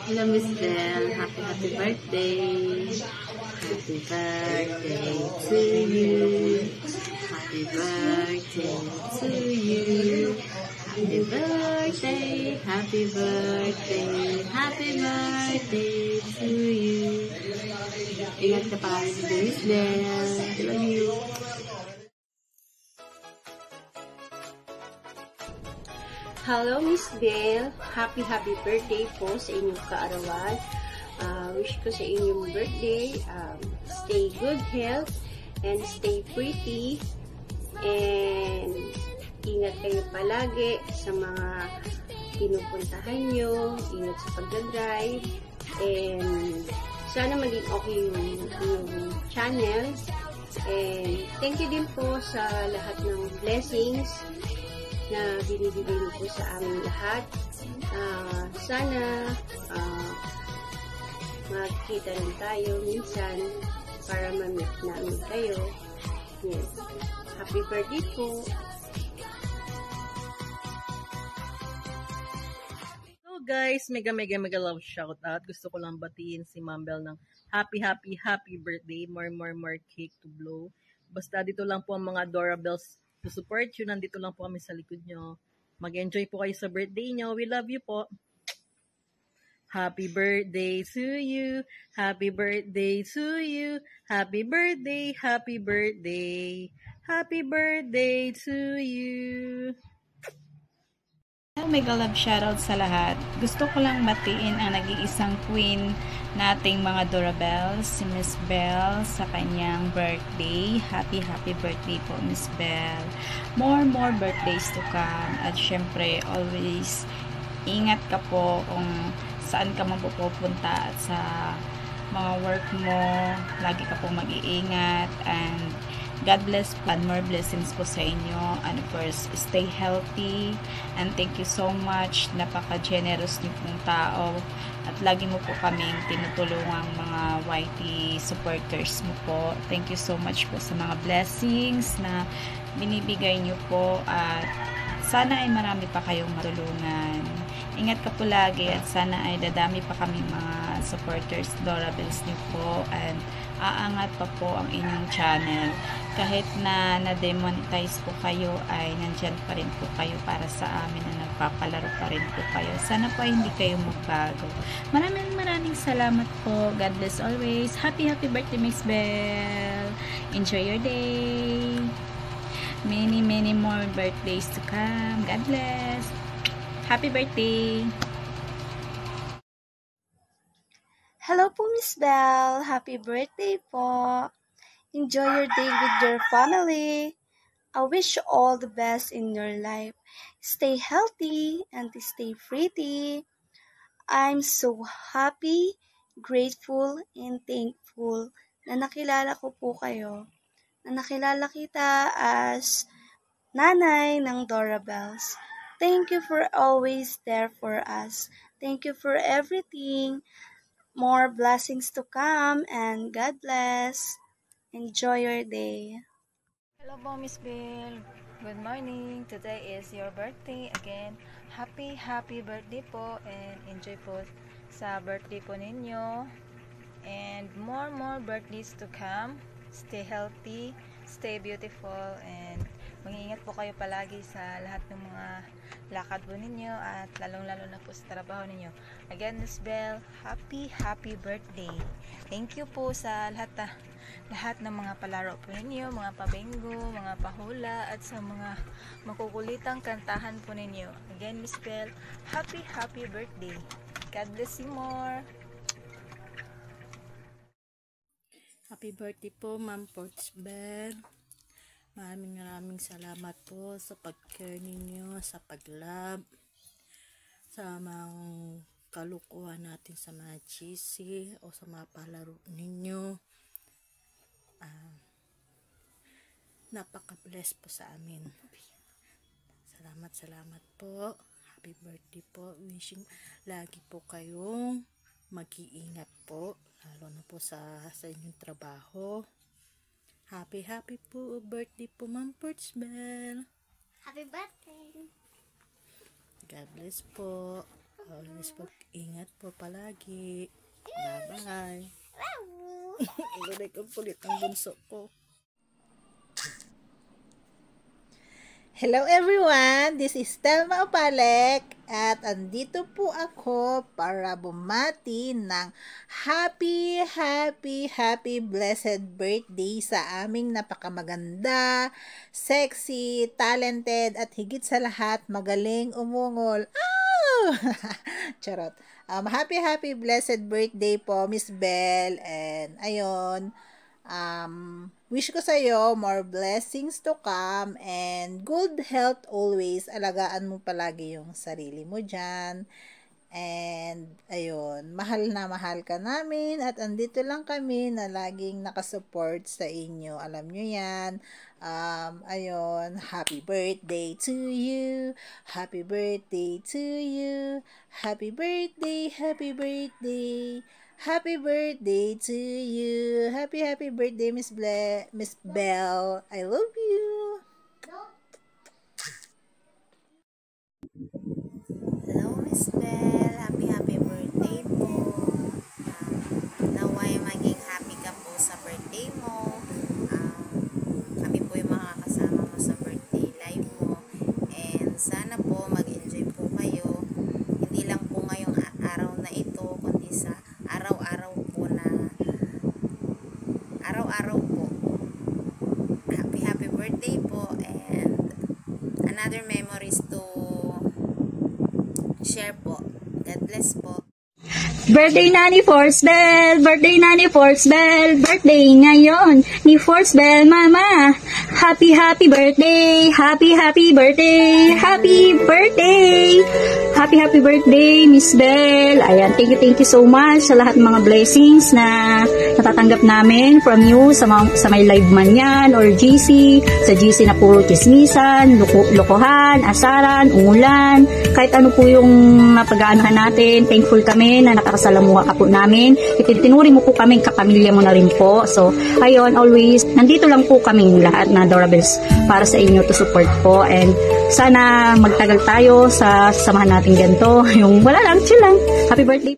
Hello, Miss Bell. Happy birthday. Happy birthday to you. Happy birthday to you. Happy birthday, happy birthday, happy birthday to you. Ingat ka pa rin, Miss Bell. Love you. Hello, Miss Bell. Happy birthday po sa inyong kaarawan. Wish ko sa inyong birthday, stay good health and stay pretty. And ingat kayo palagi sa mga pinupuntahan nyo. Ingat sa pagdadrive. And sana maging okay yung channel. And thank you din po sa lahat ng blessings na binibigay niyo po sa amin lahat. Sana magkita rin tayo minsan para ma-meet namin kayo. Yes. Happy birthday po! So guys, mega love shout out. Gusto ko lang batiin si Ma'am Bell ng happy birthday. More cake to blow. Basta dito lang po ang mga Dorabels to support you. Nandito lang po kami sa likod nyo. Mag-enjoy po kayo sa birthday nyo. We love you po. Happy birthday to you. Happy birthday to you. Happy birthday, happy birthday. Happy birthday to you. Mega love shoutout sa lahat. Gusto ko lang batiin ang nag-iisang queen nating mga Dorabels, si Miss Bell, sa kanyang birthday. Happy birthday po, Miss Bell. More birthdays to come. At syempre, always ingat ka po kung saan ka mapupunta at sa mga work mo. Lagi ka po mag-iingat and God bless and more blessings po sa inyo. And of course, stay healthy. And thank you so much. Napaka-generous niyo pong tao. At lagi mo po kaming tinutulungang mga YT supporters mo po. Thank you so much po sa mga blessings na binibigay niyo po. At sana ay marami pa kayong matulungan. Ingat ka po lagi at sana ay dadami pa kami mga supporters, Dorabels niyo po. And aangat pa po ang inyong channel. Kahit na na-demonetize po kayo, ay nandyan pa rin po kayo para sa amin na nagpapalaro pa rin po kayo. Sana po ay hindi kayo magbago. Maraming salamat po. God bless always. Happy birthday, Miss Bell. Enjoy your day. Many more birthdays to come. God bless. Happy birthday. Hello po, Miss Bell. Happy birthday po. Enjoy your day with your family. I wish you all the best in your life. Stay healthy and stay pretty. I'm so happy, grateful, and thankful na nakilala ko po kayo. Na nakilala kita as nanay ng Dorabels. Thank you for always there for us. Thank you for everything. More blessings to come and God bless. Enjoy your day. Hello po, Miss Bill. Good morning. Today is your birthday. Again, happy birthday po and enjoy po sa birthday po ninyo. And more birthdays to come. Stay healthy, stay beautiful, and mag-iingat po kayo palagi sa lahat ng mga lakad po ninyo at lalong-lalo na po sa trabaho ninyo. Again, Miss Bell, happy birthday. Thank you po sa lahat ng mga palaro po ninyo, mga pabenggo, mga pahula, at sa mga makukulitang kantahan po ninyo. Again, Miss Bell, happy birthday. God bless you more. Happy birthday po, Ma'am Porch Bell. Maraming salamat po sa pag-care ninyo, sa pag-love, sa mga kalukuhan natin sa mga cheesy o sa mga palaro ninyo. Napaka-bless po sa amin. Salamat po. Happy birthday po. Wishing lagi po kayong mag-iingat po, lalo na po sa inyong trabaho. Happy po birthday po, Ma'am Porch Bell. Happy birthday. God bless po. Always pag-ingat po palagi. Bye-bye. Ilulay ko kulit ang bunso ko. Hello everyone! This is Telma Opalek at andito po ako para bumati ng happy blessed birthday sa aming napakamaganda, sexy, talented at higit sa lahat magaling umungol. Charot. Happy blessed birthday po Miss Belle, and ayun, wish ko sa iyo more blessings to come and good health always. Alagaan mo palagi yung sarili mo dyan. And ayun, mahal na mahal ka namin at andito lang kami na laging nakasupport sa inyo. Alam nyo yan. Ayun, happy birthday to you. Happy birthday to you. Happy birthday, happy birthday. Happy birthday to you. Happy birthday, Miss Belle. I love you. Hello, Miss Belle. Happy birthday po. Naway maging happy ka po sa birthday mo. Kami po yung makakasama mo sa birthday live mo. And sana po mag-enjoy po kayo. Hindi lang po ngayong araw na ito, kundi sa araw-araw po. Happy birthday po, and another memories to share po. God bless po. Birthday na ni Force Belle! Birthday na ni Force Belle! Birthday ngayon ni Force Belle, Mama! Happy birthday! Happy birthday! Happy birthday! Happy birthday, Miss Belle! Ayan, thank you so much sa lahat ng mga blessings na natatanggap namin from you sa may live man yan or GC. Sa GC na puro chismisan, lokohan, asaran, umulan, kahit ano po yung napag-aanahan natin. Thankful kami na nakakasalamuha ka po namin. Itinuri mo po kami, kapamilya mo na rin po. So, ayun, always, nandito lang po kami lahat na adorables para sa inyo to support po. And sana magtagal tayo sa samahan natin ganito. Yung wala lang, chill lang. Happy birthday!